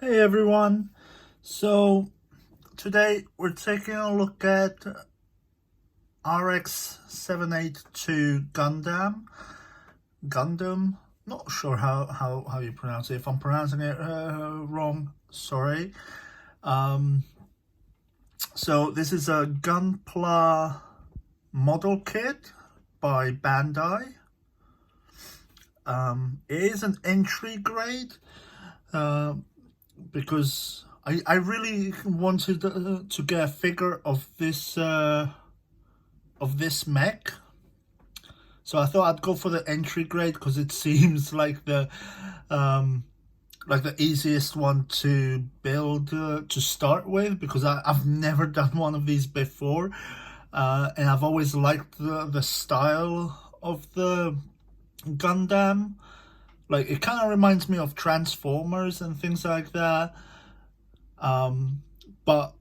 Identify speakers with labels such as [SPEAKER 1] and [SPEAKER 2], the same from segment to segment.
[SPEAKER 1] Hey everyone, so today we're taking a look at RX-78-2 Gundam, not sure how you pronounce it. If I'm pronouncing it wrong, sorry. So this is a GUNPLA model kit by Bandai. It is an entry grade, because I really wanted to get a figure of this mech, so I thought I'd go for the entry grade because it seems like the easiest one to build to start with, because I've never done one of these before, and I've always liked the style of the Gundam. Like, it kind of reminds me of Transformers and things like that. But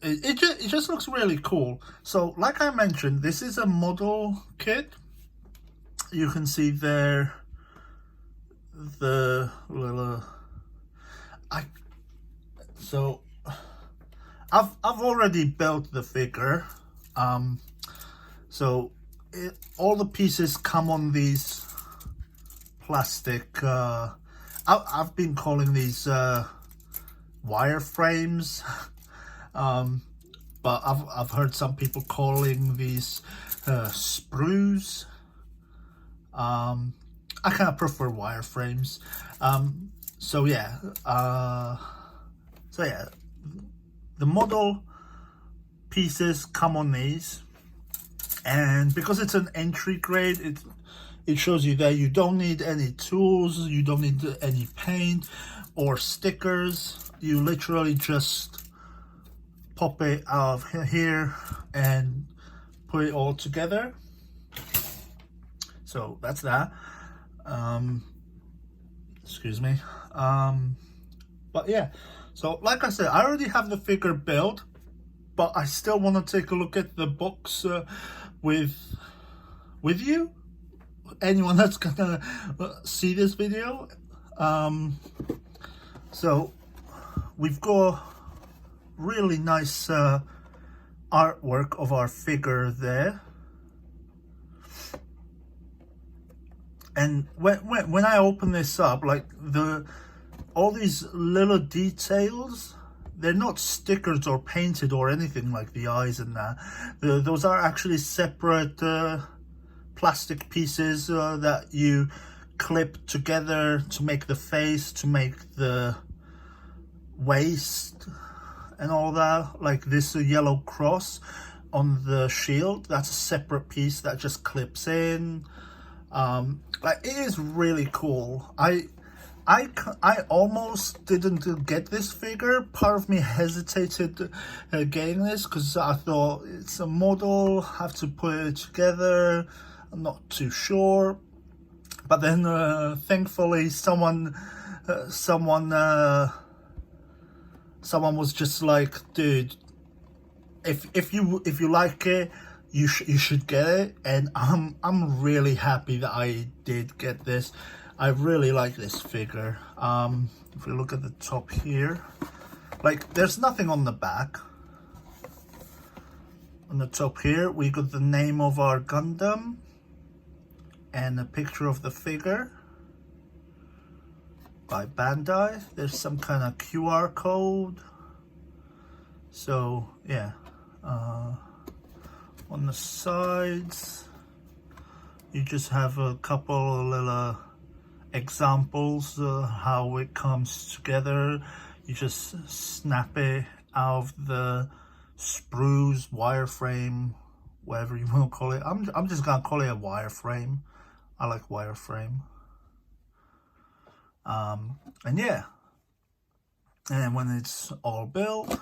[SPEAKER 1] it just looks really cool. So, like I mentioned, this is a model kit. You can see there the little I've already built the figure. All the pieces come on these plastic, I've been calling these wireframes, but I've heard some people calling these sprues. I kind of prefer wireframes. So yeah, the model pieces come on these, and because it's an entry grade, it shows you that you don't need any tools, you don't need any paint or stickers. You literally just pop it out of here and put it all together. So that's that. Excuse me. But yeah, so like I said, I already have the figure built, but I still want to take a look at the box with you, anyone that's gonna see this video. So we've got really nice artwork of our figure there, and when I open this up, like all these little details, they're not stickers or painted or anything, like the eyes and that. Those are actually separate plastic pieces that you clip together to make the face, to make the waist and all that. Like this yellow cross on the shield, that's a separate piece that just clips in. Like, it is really cool. I almost didn't get this figure. Part of me hesitated getting this because I thought it's a model, have to put it together, I'm not too sure. But then thankfully someone was just like, dude, if you like it, you should get it. And I'm really happy that I did get this. I really like this figure. If we look at the top here, like, there's nothing on the back. On the top here, we got the name of our Gundam and a picture of the figure by Bandai. There's some kind of QR code. So yeah, on the sides you just have a couple of little examples how it comes together. You just snap it out of the sprues, wireframe, whatever you want to call it. I'm just gonna call it a wireframe. I like wireframe. And yeah, and when it's all built,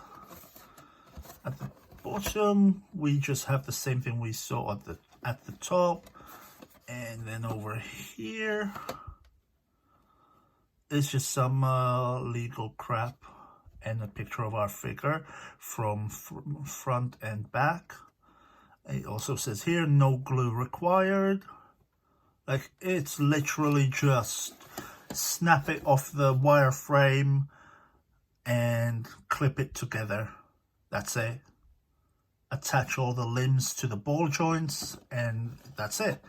[SPEAKER 1] at the bottom we just have the same thing we saw at the top, and then over here it's just some legal crap and a picture of our figure from front and back. It also says here, no glue required. Like, it's literally just snap it off the wireframe, and clip it together. That's it. Attach all the limbs to the ball joints, and that's it.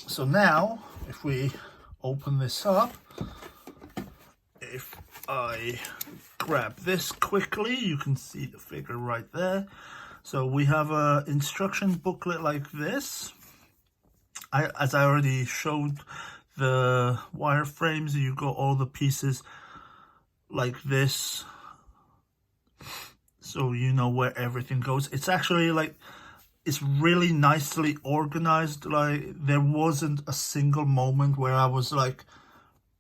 [SPEAKER 1] So now, if we open this up, if I grab this quickly, you can see the figure right there. So we have a instruction booklet like this. As I already showed the wireframes, you got all the pieces like this, so you know where everything goes. It's actually like, it's really nicely organized. Like, there wasn't a single moment where I was like,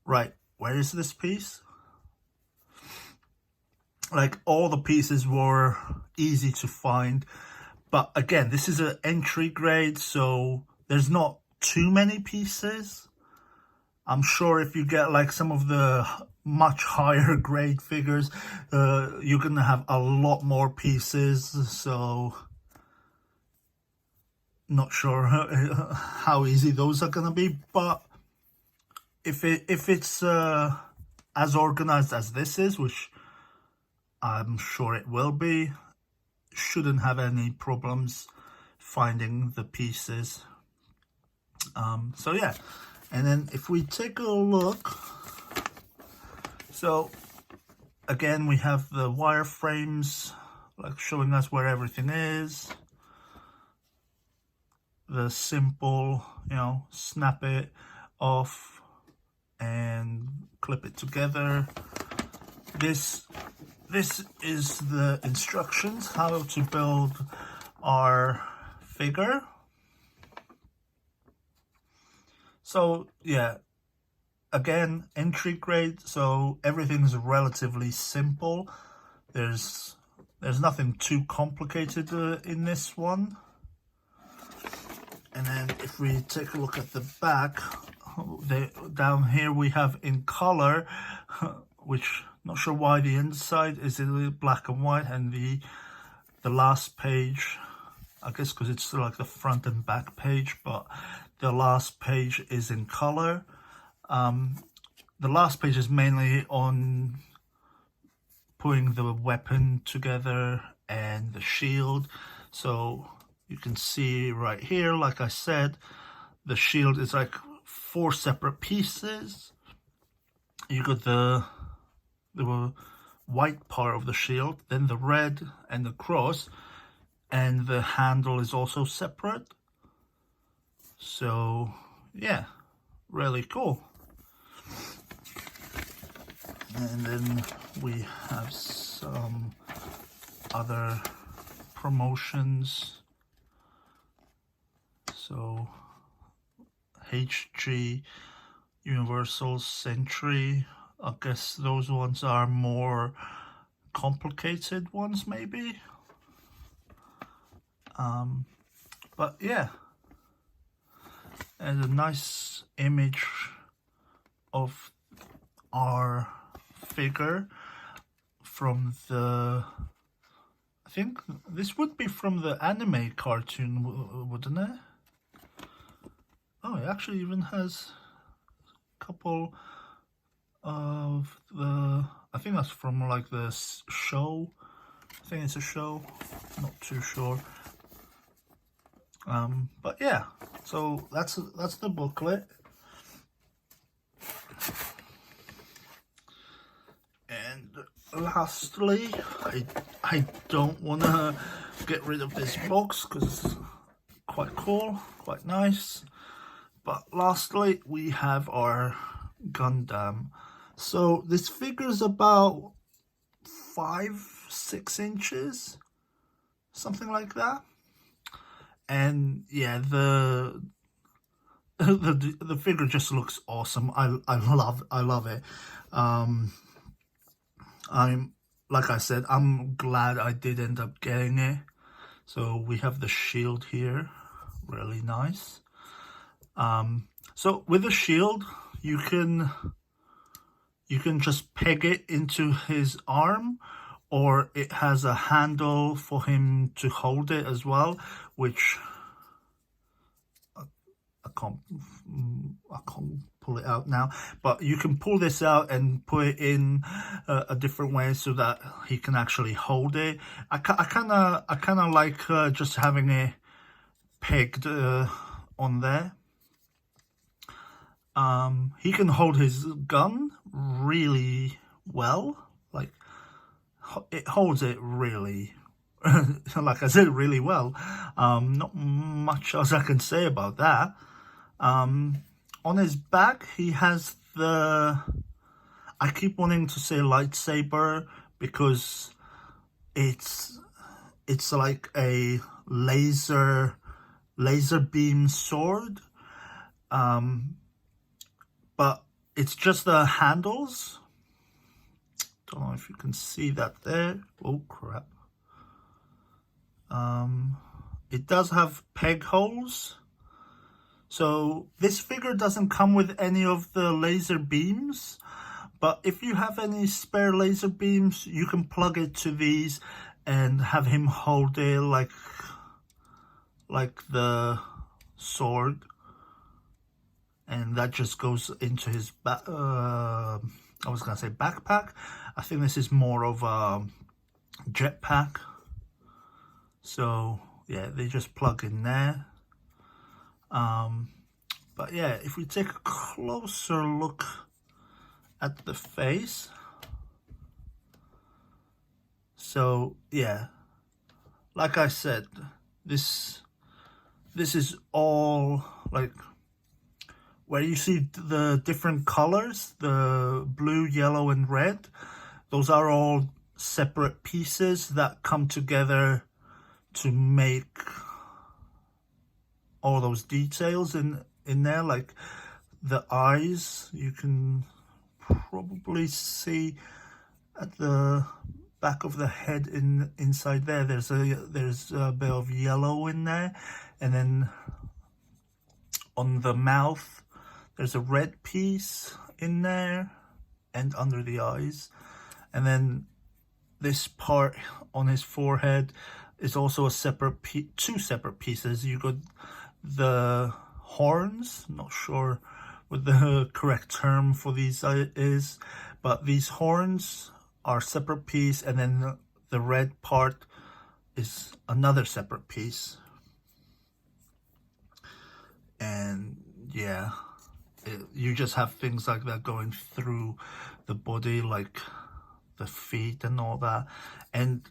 [SPEAKER 1] right, where is this piece? Like, all the pieces were easy to find. But again, this is an entry grade, so there's not too many pieces. I'm sure if you get like some of the much higher grade figures, you're gonna have a lot more pieces. So not sure how easy those are gonna be, but if it's as organized as this is, which I'm sure it will be, shouldn't have any problems finding the pieces. So yeah, and then if we take a look, so again we have the wireframes like showing us where everything is. The simple, you know, snap it off and clip it together. This is the instructions how to build our figure. So yeah, again, entry grade, so everything's relatively simple. There's nothing too complicated in this one. And then if we take a look at the back, down here we have in color, which not sure why the inside is in black and white, and the last page, I guess because it's like the front and back page, but the last page is in color. The last page is mainly on putting the weapon together and the shield. So you can see right here, like I said, the shield is like 4 separate pieces. You got the white part of the shield, then the red and the cross, and the handle is also separate. So yeah, really cool. And then we have some other promotions. So HG Universal Sentry, I guess those ones are more complicated ones maybe. But yeah, and a nice image of our figure from the, I think this would be from the anime cartoon, wouldn't it? Oh, it actually even has a couple of the, I think that's from like the show. I think it's a show, not too sure. But yeah, so that's the booklet. And lastly, I don't want to get rid of this box because it's quite cool, quite nice. But lastly, we have our Gundam. So this figure's about 5-6 inches, something like that. And yeah, the figure just looks awesome. I love it. Like I said, I'm glad I did end up getting it. So we have the shield here, really nice. So with the shield, you can just peg it into his arm, or it has a handle for him to hold it as well, which I can't pull it out now, but you can pull this out and put it in a different way so that he can actually hold it. I kind of like just having it pegged on there. He can hold his gun really well, like it holds it really like I said, really well. Not much else I can say about that. On his back, he has the, I keep wanting to say lightsaber because it's like a laser beam sword, but it's just the handles. Don't know if you can see that there. Oh crap. It does have peg holes. So this figure doesn't come with any of the laser beams, but if you have any spare laser beams, you can plug it to these and have him hold it like the sword, and that just goes into his back. I was gonna say backpack. I think this is more of a jetpack. So yeah, they just plug in there. But yeah, if we take a closer look at the face, so yeah, like I said, this is all like where you see the different colors, the blue, yellow, and red. Those are all separate pieces that come together to make all those details in there, like the eyes. You can probably see at the back of the head inside there. There's a bit of yellow in there, and then on the mouth there's a red piece in there, and under the eyes, and then this part on his forehead is also a separate two separate pieces. You got the horns, not sure what the correct term for these is, but these horns are separate piece, and then the red part is another separate piece. And yeah, you just have things like that going through the body, like the feet and all that. And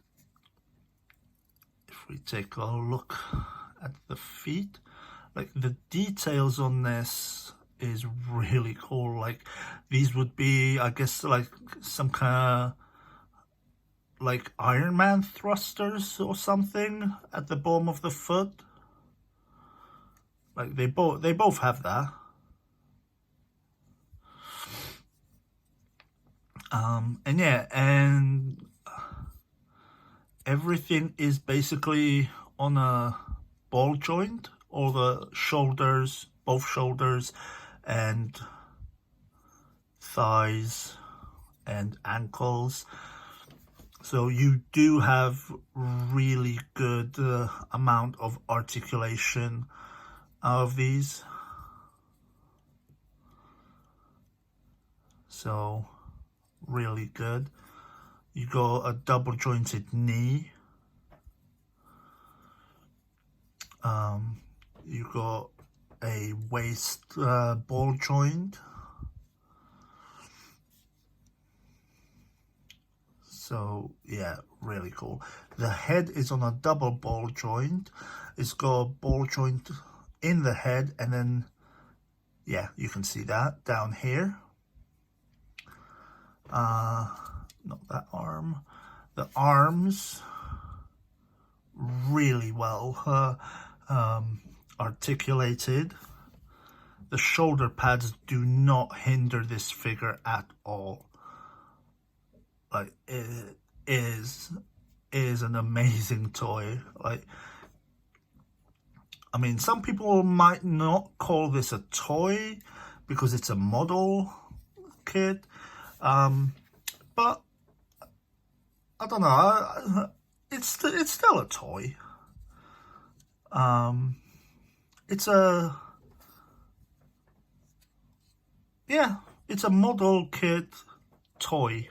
[SPEAKER 1] if we take a look at the feet, like the details on this is really cool. Like these would be, I guess, like some kind of like Iron Man thrusters or something at the bottom of the foot. Like they both have that. And yeah, and everything is basically on a ball joint. All the shoulders, both shoulders, and thighs and ankles. So you do have really good amount of articulation of these. So really good. You got a double jointed knee. You got a waist ball joint. So yeah, really cool. The head is on a double ball joint. It's got a ball joint in the head, and then yeah, you can see that down here. Not that arm. The arms, really well articulated. The shoulder pads do not hinder this figure at all. Like it is an amazing toy. Like, I mean, some people might not call this a toy because it's a model kit, but I don't know. It's still a toy. yeah, it's a model kit toy.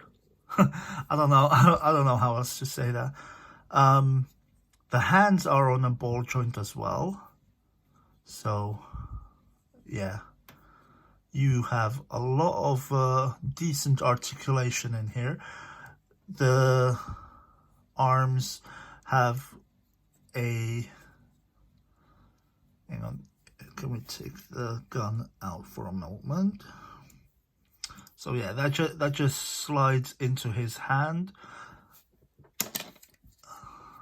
[SPEAKER 1] I don't know. I don't know how else to say that. The hands are on a ball joint as well. So, yeah, you have a lot of decent articulation in here. The arms have a... Hang on, can we take the gun out for a moment? So yeah, that just slides into his hand.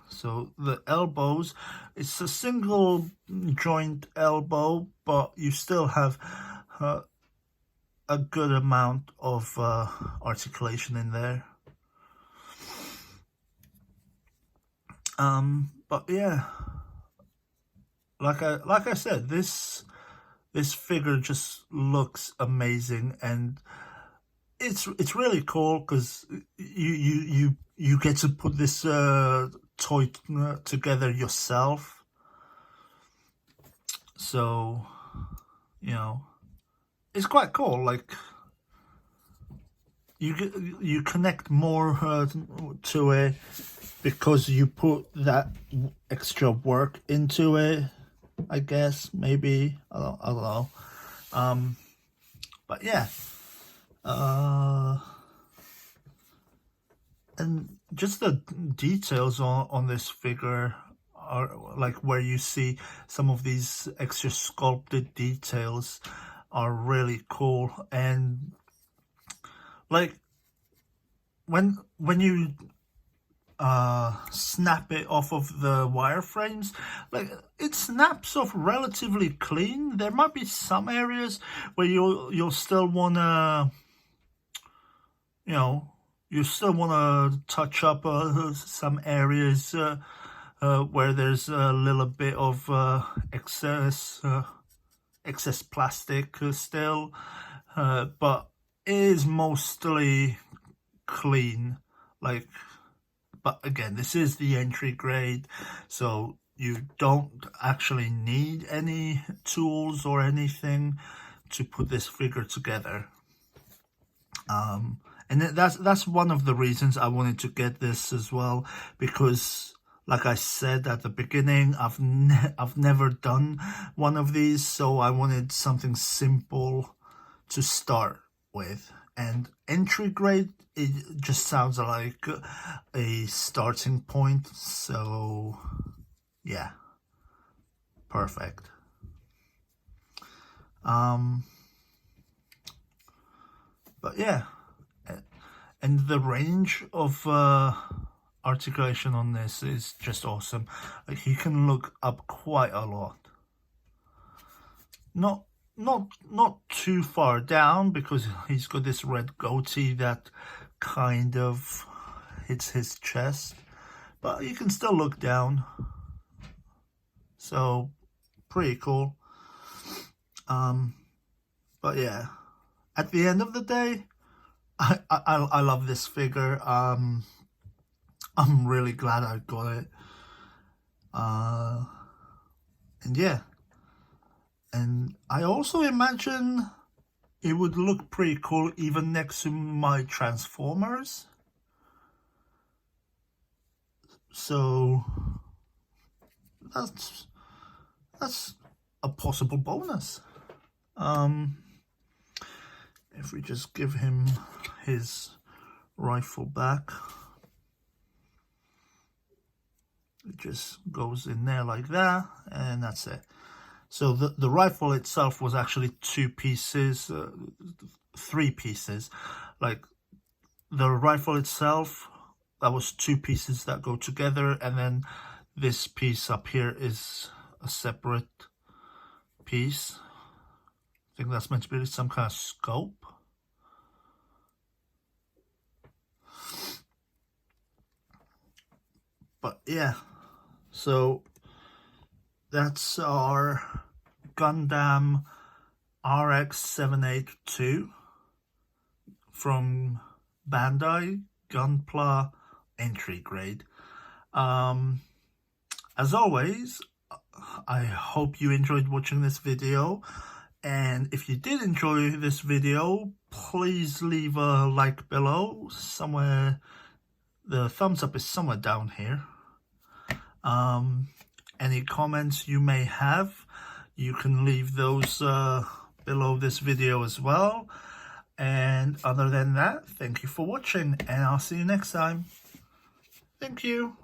[SPEAKER 1] So the elbows, it's a single joint elbow, but you still have a good amount of articulation in there. But yeah, like I said, this figure just looks amazing, and it's really cool because you get to put this toy together yourself. So, you know, it's quite cool. Like, you connect more to it because you put that extra work into it, I guess. Maybe I don't know. But yeah, and just the details on this figure are like where you see some of these extra sculpted details are really cool. And like when you snap it off of the wireframes, like it snaps off relatively clean. There might be some areas where you'll still want to, you know, you still want to touch up some areas where there's a little bit of excess plastic still, but it is mostly clean. Like, but again, this is the entry grade, so you don't actually need any tools or anything to put this figure together. And that's one of the reasons I wanted to get this as well, because like I said at the beginning, I've never done one of these, so I wanted something simple to start with. And entry grade, it just sounds like a starting point, so yeah, perfect. But yeah, and the range of articulation on this is just awesome. Like, he can look up quite a lot. Not too far down, because he's got this red goatee that kind of hits his chest, but you can still look down. So pretty cool. But yeah, at the end of the day, I love this figure. I'm really glad I got it. And yeah, and I also imagine it would look pretty cool even next to my Transformers. So that's a possible bonus. If we just give him his rifle back, it just goes in there like that, and that's it. So the rifle itself was actually 2 pieces, 3 pieces. Like, the rifle itself, that was 2 pieces that go together, and then this piece up here is a separate piece. I think that's meant to be some kind of scope. But yeah, so that's our GUNDAM RX-78-2 from Bandai, GUNPLA entry grade. As always, I hope you enjoyed watching this video, And if you did enjoy this video, please leave a like below. Somewhere, the thumbs up is somewhere down here. Any comments you may have, you can leave those below this video as well. And other than that, thank you for watching, and I'll see you next time. Thank you.